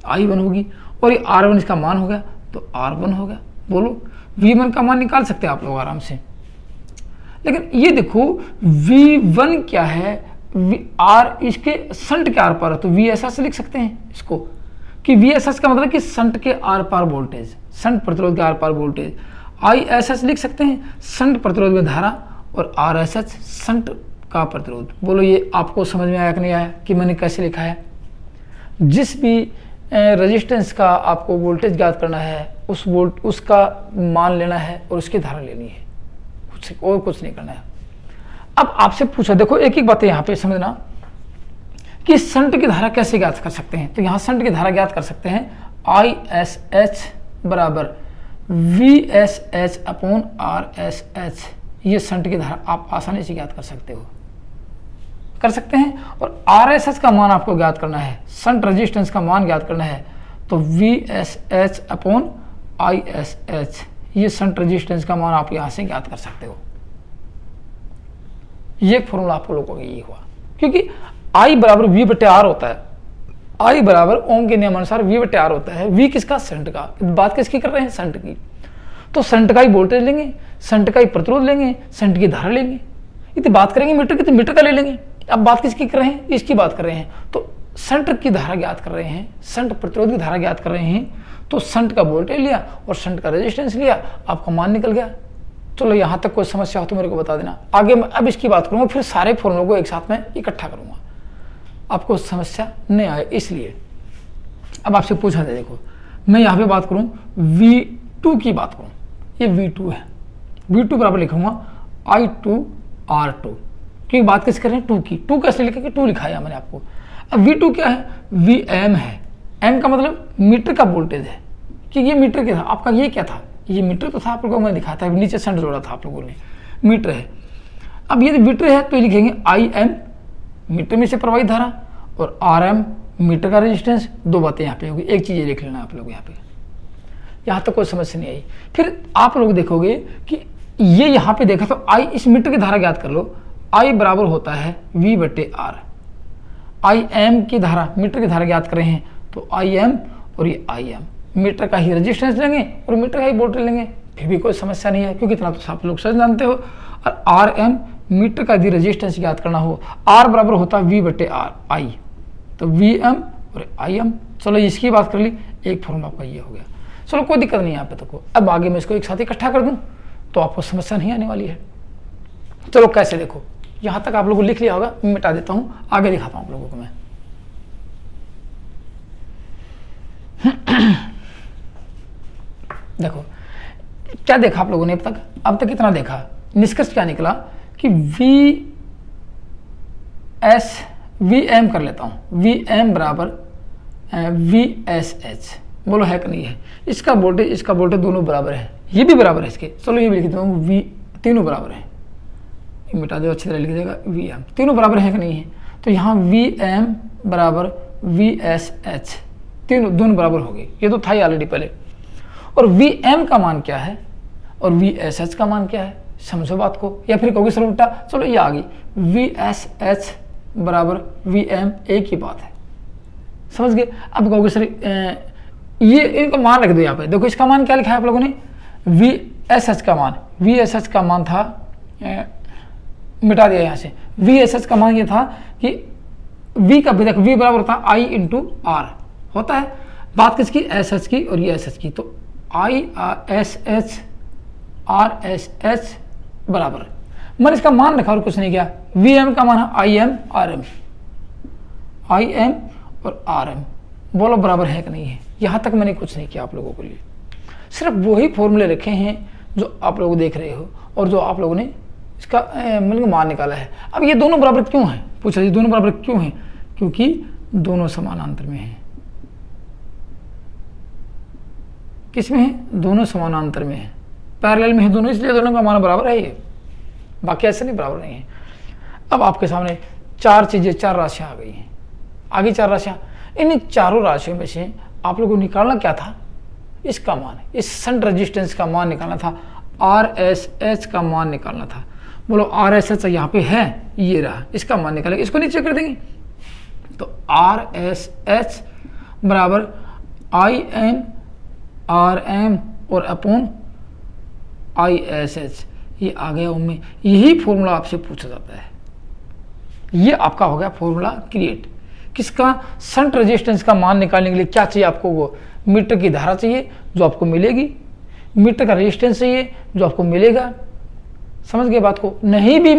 I1 होगी, और ये R1 इसका मान हो गया, तो R1 हो गया। बोलो V1 का मान निकाल सकते हैं आप लोग आराम से। लेकिन ये देखो V1 क्या है, R इसके शंट के आर पार है, तो VSS लिख सकते हैं इसको, कि VSS का मतलब कि शंट के आर पार वोल्टेज, शंट प्रतिरोध के आर पार वोल्टेज। ISS लिख सकते हैं शंट प्रतिरोध में धारा, और RSH शंट का प्रतिरोध। बोलो ये आपको समझ में आया कि नहीं आया कि मैंने कैसे लिखा है। जिस भी रेजिस्टेंस का आपको वोल्टेज ज्ञात करना है, उसका मान लेना है और उसकी धारा लेनी है, और कुछ नहीं करना है। अब आपसे पूछा, देखो एक एक बातें यहाँ पे समझना कि शंट की धारा कैसे ज्ञात कर सकते हैं। तो यहाँ शंट की धारा ज्ञात कर सकते हैं, ISH बराबर VSH अपॉन RSH, ये शंट की धारा आप आसानी से ज्ञात कर सकते हो, कर सकते हैं। और RSH का मान आपको ज्ञात करना है, शंट रेजिस्टेंस का मान ज्ञात करना है, तो VSH अपॉन ISH, ये शंट रेजिस्टेंस का मान आप यहां से ज्ञात कर सकते हो। ये फॉर्मूला आप लोगों को यही हुआ, क्योंकि I बराबर V बटे R होता है, I बराबर ओम के नियम अनुसार V बटे R होता है। V किसका, शंट का। बात किसकी कर रहे हैं, शंट की। तो शंट का ही वोल्टेज लेंगे, शंट का ही प्रतिरोध लेंगे, शंट की धारा लेंगे। इतनी बात करेंगे मीटर की, तो मीटर का ले लेंगे। अब बात किसकी कर रहे हैं, इसकी बात कर रहे हैं। तो शंट की धारा ज्ञात कर रहे हैं, शंट प्रतिरोध की धारा ज्ञात कर रहे हैं, तो शंट का वोल्टेज लिया और शंट का रेजिस्टेंस लिया, आपका मान निकल गया। चलो यहाँ तक कोई समस्या हो तो मेरे को बता देना। आगे मैं अब इसकी बात करूँगा, फिर सारे फॉर्मूलों को एक साथ में इकट्ठा करूँगा, आपको समस्या नहीं आए इसलिए। अब आपसे पूछा जाए, देखो मैं यहाँ पे बात करूँ V2 की बात करूँ, ये V2 है, V2 बराबर लिखूंगा I2R2, क्योंकि बात किस कर रहे हैं, 2 की। 2 कैसे लिखेंगे, 2 लिखाया मैंने आपको। अब V2 क्या है, VM है, M का मतलब मीटर का वोल्टेज है, कि ये मीटर क्या था आपका, ये क्या था, ये मीटर तो था, आप लोगों को मैंने दिखाया था, नीचे शंट जोड़ा था आप लोगों ने, मीटर है। अब ये मीटर है तो ये लिखेंगे IM, मीटर में से प्रवाहित धारा, और RM मीटर का रेजिस्टेंस। दो बातें यहाँ पे होगी, एक चीज़ ये लिख लेना आप लोग यहाँ पे, यहाँ तक कोई समस्या नहीं आई। फिर आप लोग देखोगे कि ये यहाँ पे देखा तो I, इस मीटर की धारा ज्ञात कर लो, I बराबर होता है V बटे R। IM की धारा, मीटर की धारा ज्ञात कर रहे हैं, तो IM और ये IM, मीटर का ही रेजिस्टेंस लेंगे और मीटर का ही वोल्टेज लेंगे, फिर भी कोई समस्या नहीं है, क्योंकि इतना तो आप लोग सही जानते हो। और RM मीटर का यदि रेजिस्टेंस ज्ञात करना हो, R बराबर होता है V बटे R I, तो VM और IM। चलो इसकी बात कर ली, एक फॉर्मूला आपका ये हो गया। चलो कोई दिक्कत नहीं है यहाँ पे तक। अब आगे मैं इसको एक साथ इकट्ठा कर दूँ तो आपको समस्या नहीं आने वाली है। चलो कैसे, देखो यहाँ तक आप लोगों को लिख लिया होगा, मैं मिटा देता हूँ, आगे दिखाता हूँ आप लोगों को मैं। देखो क्या देखा आप लोगों ने अब तक इतना देखा, निष्कर्ष क्या निकला कि VM कर लेता हूँ, VM बराबर VSH। बोलो है कि नहीं है, इसका वोल्टेज दोनों बराबर है, ये भी बराबर है इसके। चलो ये भी लिख देता हूँ, V तीनों बराबर है, मिटा दो अच्छी तरह लिख देगा, VM तीनों बराबर है कि नहीं है। तो यहाँ VM बराबर VSH, दोनों बराबर हो गए, ये तो था ही ऑलरेडी पहले। और VM का मान क्या है और VSH का मान क्या है, समझो बात को। या फिर कहोगे सर उल्टा, चलो ये आ गई, VSH बराबर VM, एक ही बात है, समझ गए। अब कहोगे सर ये इनका मान रख दो यहाँ पे, देखो इसका मान क्या लिखा है आप लोगों ने, एस एच का मान, वी एस एच का मान था, मिटा दिया यहाँ से, वी एस एच का मान ये था कि वी का भी, वी बराबर होता है आई इंटू आर होता है। बात किसकी, एस एच की और ये एस एच की, तो I S H R S H बराबर, मैंने इसका मान रखा और कुछ नहीं किया। वी एम का मान है I M R M, I M और आर एम, बोलो बराबर है कि नहीं है। यहाँ तक मैंने कुछ नहीं किया आप लोगों के लिए, सिर्फ वही फॉर्मूले रखे हैं जो आप लोग देख रहे हो और जो आप लोगों ने इसका मतलब मान निकाला है। अब ये दोनों बराबर क्यों हैं, पूछा जी दोनों बराबर क्यों हैं, क्योंकि दोनों समानांतर में हैं। किसमें है, दोनों समानांतर में है, पैरेलल में है दोनों, इसलिए दोनों का मान बराबर है ये, बाकी ऐसे नहीं बराबर नहीं है। अब आपके सामने चार चीजें, चार राशियां आ गई हैं, आगे चार राशियां, इन चारों राशियों में से आप लोगों को निकालना क्या था, इसका मान, इस शंट रेजिस्टेंस का मान निकालना था, आर एस एच का मान निकालना था। बोलो आर एस एच यहाँ पे है, ये रहा, इसका मान निकालेंगे, इसको नीचे कर देंगे, तो आर एस एच बराबर आई एम आर एम और अपॉन आई एस एच, ये आ गया उनमें। यही फॉर्मूला आपसे पूछा जाता है, ये आपका हो गया फॉर्मूला क्रिएट। किसका, शंट रेजिस्टेंस का मान निकालने के लिए क्या चाहिए आपको, वो मीटर की धारा चाहिए जो आपको मिलेगी, मीटर का रेजिस्टेंस चाहिए जो आपको मिलेगा, समझ गए बात को। नहीं भी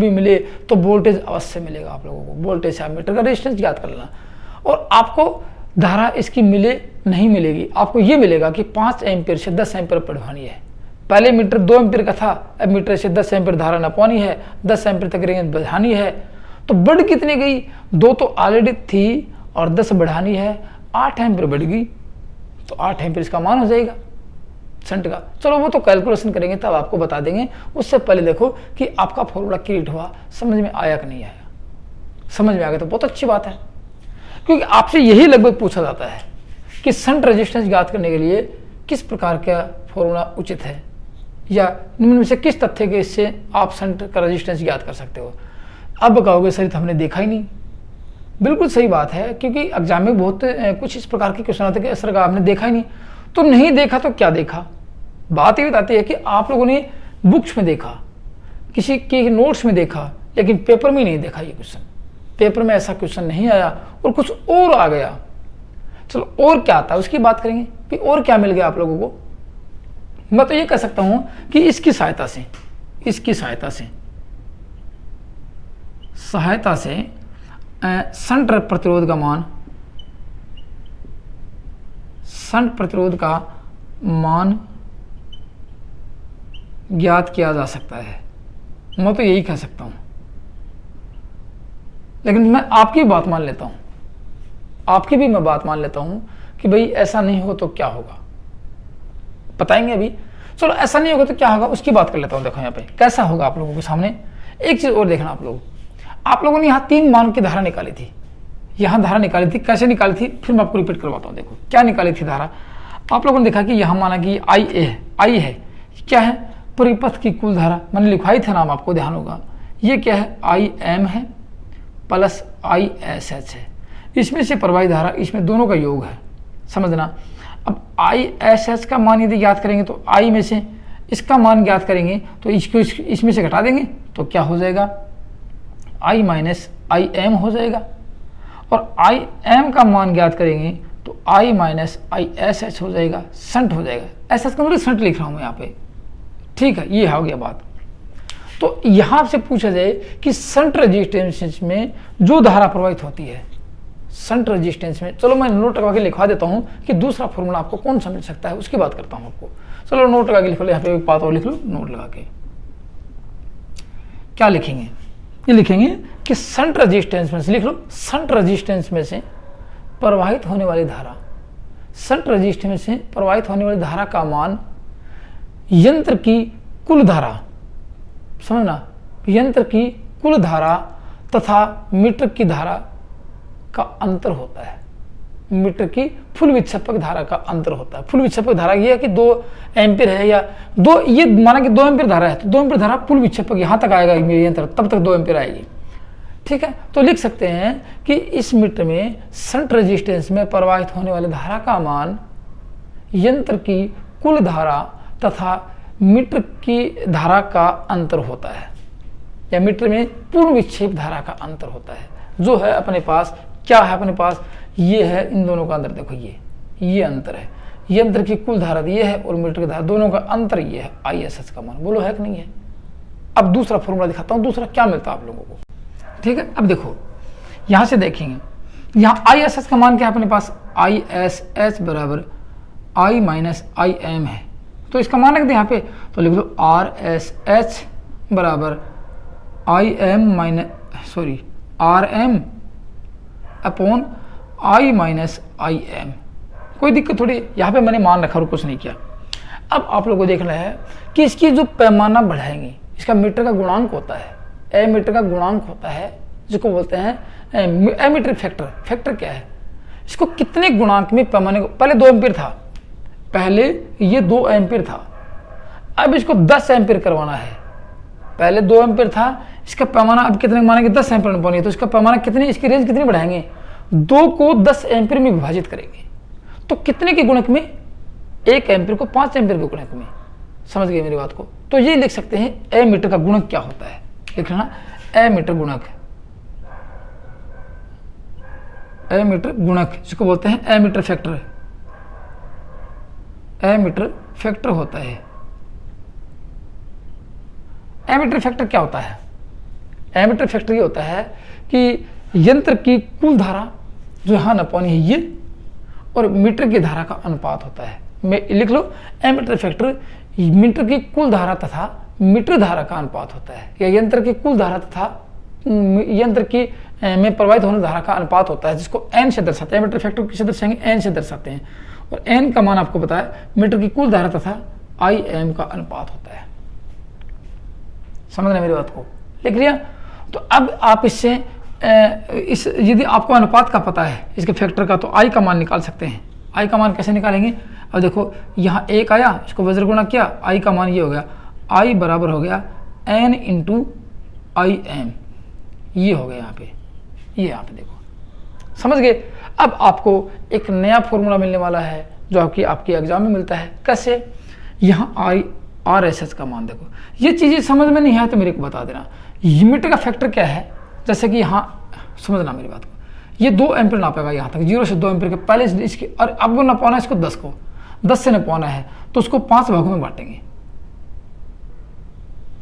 मिले तो वोल्टेज अवश्य मिलेगा आप लोगों को, वोल्टेज से मीटर का रेजिस्टेंस याद कर लेना। और आपको धारा इसकी मिले नहीं मिलेगी, आपको ये मिलेगा कि 5 एम्पीयर से 10 एम्पीयर बढ़वानी है। पहले मीटर 2 एम्पीयर का था, अब मीटर से 10 एम्पीयर धारा नपानी है, 10 एम्पीयर तक रेंज बढ़ानी है। तो बढ़ कितनी गई, 2 तो ऑलरेडी थी और 10 बढ़ानी है, 8 एम्पीयर बढ़ गई, तो 8 एम्पीयर इसका मान हो जाएगा शंट का। चलो वो तो कैलकुलेशन करेंगे तब आपको बता देंगे, उससे पहले देखो कि आपका फॉर्मूला क्रिएट हुआ, समझ में आया कि नहीं आया। समझ में आ गया तो बहुत अच्छी बात है, क्योंकि आपसे यही लगभग पूछा जाता है कि शंट रेजिस्टेंस ज्ञात करने के लिए किस प्रकार का फॉर्मूला उचित है, या निम्न में से किस तथ्य के इससे आप शंट का रेजिस्टेंस ज्ञात कर सकते हो। अब कहोगे सर तो हमने देखा ही नहीं, बिल्कुल सही बात है, क्योंकि एग्जाम में बहुत कुछ इस प्रकार के क्वेश्चन आते हैं कि सर का आपने देखा ही नहीं। तो नहीं देखा तो क्या देखा, बात ये बताती है कि आप लोगों ने बुक्स में देखा, किसी के नोट्स में देखा, लेकिन पेपर में नहीं देखा ये क्वेश्चन। पेपर में ऐसा क्वेश्चन नहीं आया और कुछ और आ गया। चलो और क्या आता है उसकी बात करेंगे कि और क्या मिल गया आप लोगों को। मैं तो ये कह सकता हूं कि इसकी सहायता से शंट प्रतिरोध का मान ज्ञात किया जा सकता है। मैं तो यही कह सकता हूं, लेकिन मैं आपकी बात मान लेता हूं, आपकी भी मैं बात मान लेता हूं कि भाई ऐसा नहीं हो तो क्या होगा, बताएंगे अभी। चलो ऐसा नहीं होगा तो क्या होगा उसकी बात कर लेता हूं। देखो यहाँ पे कैसा होगा आप लोगों के सामने। एक चीज और देखना, आप लोगों ने यहाँ 3 मान की धारा निकाली थी, यहाँ धारा निकाली थी, कैसे निकाली थी फिर मैं आपको रिपीट करवाता हूँ। देखो क्या निकाली थी धारा, आप लोगों ने देखा कि यहाँ माना कि आई है, क्या है, परिपथ की कुल धारा, मैंने लिखवाई था नाम, आपको ध्यान होगा। ये क्या है, आई एम है प्लस आई एस एच है, इसमें से प्रवाहित धारा, इसमें दोनों का योग है, समझना। अब आई एस एच का मान यदि ज्ञात करेंगे तो आई में से इसका मान ज्ञात करेंगे तो इसको इसमें से घटा देंगे तो क्या हो जाएगा, आई माइनस आई एम हो जाएगा। और आई एम का मान ज्ञात करेंगे तो आई माइनस आई एस एच हो जाएगा, शंट हो जाएगा। एस एच का मतलब शंट लिख रहा हूँ मैं यहाँ पे, ठीक है, ये हो गया बात। तो यहाँ से पूछा जाए कि शंट रेजिस्टेंस में जो धारा प्रवाहित होती है, शंट रेजिस्टेंस में, चलो मैं नोट लगा के लिखवा देता हूँ कि दूसरा फॉर्मूला आपको कौन सा मिल सकता है उसकी बात करता हूँ आपको। चलो नोट लगा के लिख लो, यहाँ पे एक बात और लिख लो, नोट लगा के क्या लिखेंगे, ये लिखेंगे कि शंट रेजिस्टेंस में से, लिख लो शंट रेजिस्टेंस में से प्रवाहित होने वाली धारा, शंट रेजिस्टेंस में से प्रवाहित होने वाली धारा का मान यंत्र की कुल धारा, समझना, यंत्र की कुल धारा तथा मीटर की धारा का अंतर होता है। मीटर की फुल विक्षेपक धारा का अंतर होता है। फुल विक्षेपक धारा ये है कि 2 एम्पीयर है या 2, ये माना कि 2 एम्पीयर धारा है तो 2 एम्पीयर धारा फुल विक्षेपक यहाँ तक आएगा मेरे यंत्र, तब तक 2 एम्पीयर आएगी, ठीक है। तो लिख सकते हैं कि इस मीटर में शंट रेजिस्टेंस में प्रवाहित होने वाली धारा का मान यंत्र की कुल धारा तथा मीटर की धारा का अंतर होता है, या मीटर में पूर्ण विक्षेप धारा का अंतर होता है, जो है अपने पास क्या है, अपने पास ये है, इन दोनों का अंतर देखो, ये अंतर है, ये अंतर की कुल धारा ये है और मीटर की धारा, दोनों का अंतर ये है ISH का मान। बोलो है कि नहीं है? अब दूसरा फॉर्मूला दिखाता हूँ, दूसरा क्या मिलता है आप लोगों को। ठीक है, अब देखो यहां से देखेंगे, यहाँ ISH का मान क्या है अपने पास, ISH बराबर I माइनस IM है, तो इसका मान रख दे यहाँ पे, तो लिख दो RSH बराबर RM upon I minus IM। कोई दिक्कत थोड़ी, यहाँ पे मैंने मान रखा और कुछ नहीं किया। अब आप लोगों को देखना है कि इसकी जो पैमाना बढ़ाएंगे, इसका मीटर का गुणांक होता है, एमीटर का गुणांक होता है, जिसको बोलते हैं एमीटर फैक्टर। फैक्टर क्या है, इसको कितने गुणांक में पैमाने को, पहले 2 एम्पीयर था, पहले ये 2 एम्पीयर था, अब इसको 10 एम्पीयर करवाना है। पहले 2 एम्पीयर था, इसका पैमाना अब कितने मानेंगे, 10 एम्पीयर पानी, तो इसका पैमाना कितने, इसकी रेंज कितनी बढ़ाएंगे, 2 को 10 एम्पीयर में विभाजित करेंगे, तो कितने के गुणक में, 1 एम्पीयर को 5 एम्पीयर के गुणक में। समझ गए मेरी बात को? तो ये लिख सकते हैं एमीटर का गुणक क्या होता है, लिख लेना एमीटर गुणक, एमीटर गुणक जिसको बोलते हैं एमीटर फैक्टर, एमीटर फैक्टर होता है। एमीटर फैक्टर क्या होता है, एमीटर फैक्टर ये होता है कि यंत्र की कुल धारा जो यहाँ नपानी है ये, और मीटर की धारा का अनुपात होता है। मैं लिख लो एमीटर फैक्टर मीटर की कुल धारा तथा मीटर धारा का अनुपात होता है, या यंत्र की कुल धारा तथा यंत्र की में प्रवाहित होने धारा का अनुपात होता है, जिसको n से दर्शाते हैं। एमीटर फैक्टर किसे दर्शाएंगे, n से दर्शाते हैं, और n का मान आपको पता है मीटर की कुल धारा तथा IM का अनुपात होता है। समझ रहे मेरी बात को, लिख लिया? तो अब आप इससे इस यदि आपको अनुपात का पता है इसके फैक्टर का, तो I का मान निकाल सकते हैं। I का मान कैसे निकालेंगे, अब देखो यहाँ 1 आया, इसको वज्र गुणा किया, I का मान ये हो गया, I बराबर हो गया n इंटू IM, ये हो गया यहाँ पे, ये यहाँ पे देखो, समझ गए? अब आपको एक नया फॉर्मूला मिलने वाला है जो आपके एग्जाम में मिलता है। कैसे, यहाँ RSH का मान देखो, ये चीज़ें समझ में नहीं आए तो मेरे को बता देना। मीटर का फैक्टर क्या है, जैसे कि यहाँ समझना मेरी बात को, ये 2 एम्पीयर नापेगा यहाँ तक, 0 से 2 एम्पीयर के पहले इसकी, और अब वो नपाना है इसको 10 को, 10 से नपाना है तो उसको 5 भागों में बांटेंगे,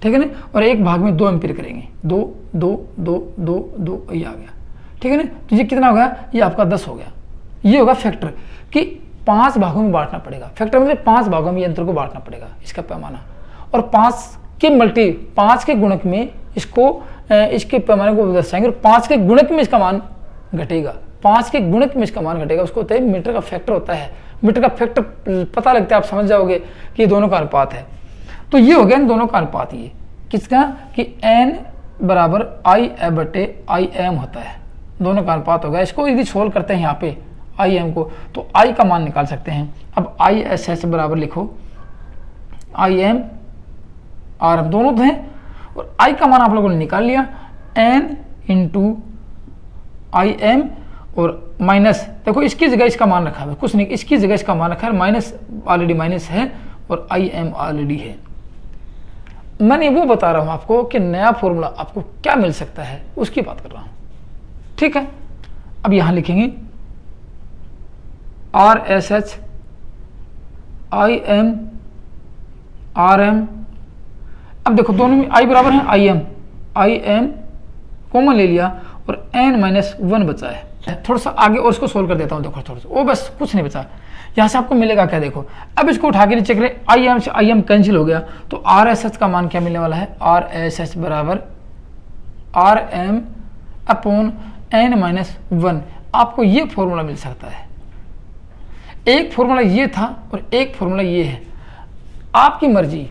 ठीक है ना, और एक भाग में 2 एम्पीयर करेंगे, 2 2 2 2 2 ये आ गया, ठीक है ना। तो ये कितना हो गया, ये आपका 10 हो गया। ये होगा फैक्टर कि 5 भागों में बांटना पड़ेगा, फैक्टर मतलब 5 भागों में यंत्र को बांटना पड़ेगा, इसका पैमाना, और 5 के गुणक में इसको इसके पैमाने को दर्शाएंगे, और 5 के गुणक में इसका मान घटेगा, 5 के गुणक में इसका मान घटेगा, उसको होता है मीटर का फैक्टर होता है। मीटर का फैक्टर पता लगता है, आप समझ जाओगे कि ये दोनों का अनुपात है। तो ये हो गया इन दोनों का अनुपात, ये किसका, कि n बराबर I/IM होता है, दोनों का अनुपात होगा। इसको यदि सोल्व करते हैं यहाँ पे IM को, तो I का मान निकाल सकते हैं। अब ISH बराबर लिखो IM RM, दोनों तो हैं, और I का मान आप लोगों ने निकाल लिया, n इंटू IM, और माइनस, देखो इसकी जगह इसका मान रखा है, कुछ नहीं, इसकी जगह इसका मान रखा है, माइनस ऑलरेडी माइनस है और IM ऑलरेडी है। मैंने वो बता रहा हूँ आपको कि नया फॉर्मूला आपको क्या मिल सकता है, उसकी बात कर रहा हूँ, ठीक है। अब यहाँ लिखेंगे RSH IM RM। अब देखो दोनों में I बराबर है IM कॉमन ले लिया, और n-1 बचा है। थोड़ा सा आगे और इसको सोल्व कर देता हूँ, देखो थोड़ा सा, वो बस कुछ नहीं बचा, यहाँ से आपको मिलेगा क्या, देखो अब इसको उठा के नीचे करें, IM से IM कैंसिल हो गया, तो RSH का मान क्या मिलने वाला है, RSH बराबर RM अपॉन n-1। आपको ये फॉर्मूला मिल सकता है। एक फॉर्मूला ये था और एक फॉर्मूला ये है, आपकी मर्जी,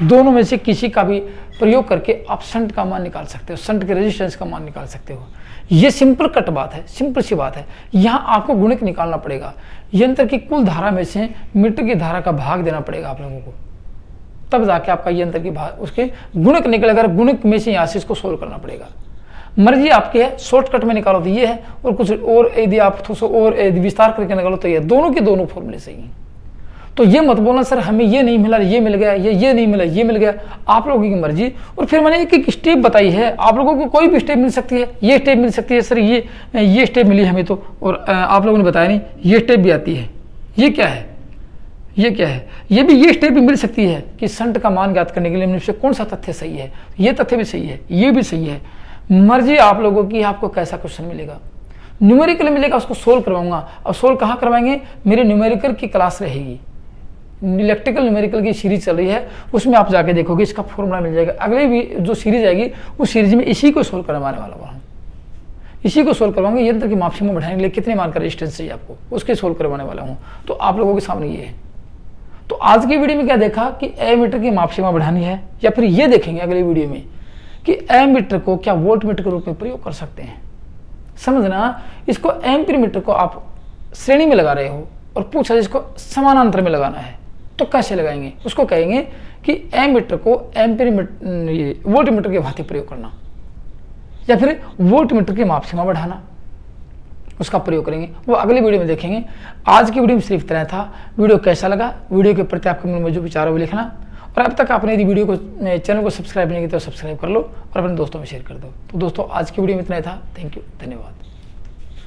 दोनों में से किसी का भी प्रयोग करके आप शंट का मान निकाल सकते हो, शंट के रेजिस्टेंस का मान निकाल सकते हो। ये सिंपल कट बात है, सिंपल सी बात है। यहाँ आपको गुणक निकालना पड़ेगा, यंत्र की कुल धारा में से मीटर की धारा का भाग देना पड़ेगा आप लोगों को, तब जाके आपका यंत्र की भाग उसके गुणक निकलेगा। गुणक में से यहाँ से इसको सोल्व करना पड़ेगा, मर्जी आपकी है। शॉर्टकट में निकालो तो ये है, और कुछ और यदि आप थोड़ा सा और विस्तार करके निकालो तो ये, दोनों के दोनों फॉर्मूले सही हैं। तो ये मत बोलना सर हमें ये नहीं मिला, ये मिल गया, ये नहीं मिला, ये मिल गया। आप लोगों की मर्जी। और फिर मैंने एक स्टेप बताई है, आप लोगों को कोई भी स्टेप मिल सकती है, ये स्टेप मिल सकती है सर, ये स्टेप मिली हमें तो, और आप लोगों ने बताया नहीं ये स्टेप भी आती है। ये क्या है, ये क्या है, ये भी ये स्टेप भी मिल सकती है कि संट का मान ज्ञात करने के लिए इनमें से कौन सा तथ्य सही है। ये तथ्य भी सही है, ये भी सही है। मर्जी आप लोगों की, आपको कैसा क्वेश्चन मिलेगा। न्यूमेरिकल मिलेगा, उसको सोल्व करवाऊंगा। और सोल्व कहाँ करवाएंगे, मेरे न्यूमेरिकल की क्लास रहेगी, इलेक्ट्रिकल न्यूमेरिकल की सीरीज चल रही है, उसमें आप जाके देखोगे, इसका फॉर्मूला मिल जाएगा। अगले भी जो सीरीज आएगी उस सीरीज में इसी को सोल्व करवाने वाला हूँ, इसी को सोल्व करवाऊंगा। यंत्र की मापसीमा बढ़ाने के लिए कितने मान का रेजिस्टेंस चाहिए आपको, उसके सोल्व करवाने वाला हूँ। तो आप लोगों के सामने ये है। तो आज की वीडियो में क्या देखा कि एमीटर की मापसीमा बढ़ानी है, या फिर ये देखेंगे अगली वीडियो में कि एमीटर को क्या वोल्ट मीटर के रूप में प्रयोग कर सकते हैं। समझना, इसको एम्पीयर मीटर को आप श्रेणी में लगा रहे हो और पूछा जिसको समानांतर में लगाना है तो कैसे लगाएंगे। उसको कहेंगे कि एमीटर को एम्पीयर वोल्ट मीटर के भांति प्रयोग करना, या फिर वोल्ट मीटर की मापसीमा बढ़ाना, उसका प्रयोग करेंगे। वो अगली वीडियो में देखेंगे। आज की वीडियो में सिर्फ इतना था। वीडियो कैसा लगा, वीडियो के प्रति आपके मन में जो विचार है वो लिखना। और अब तक आपने यदि वीडियो को चैनल को सब्सक्राइब नहीं किया तो सब्सक्राइब कर लो और अपने दोस्तों में शेयर कर दो। तो दोस्तों आज की वीडियो में इतना ही था। थैंक यू, धन्यवाद।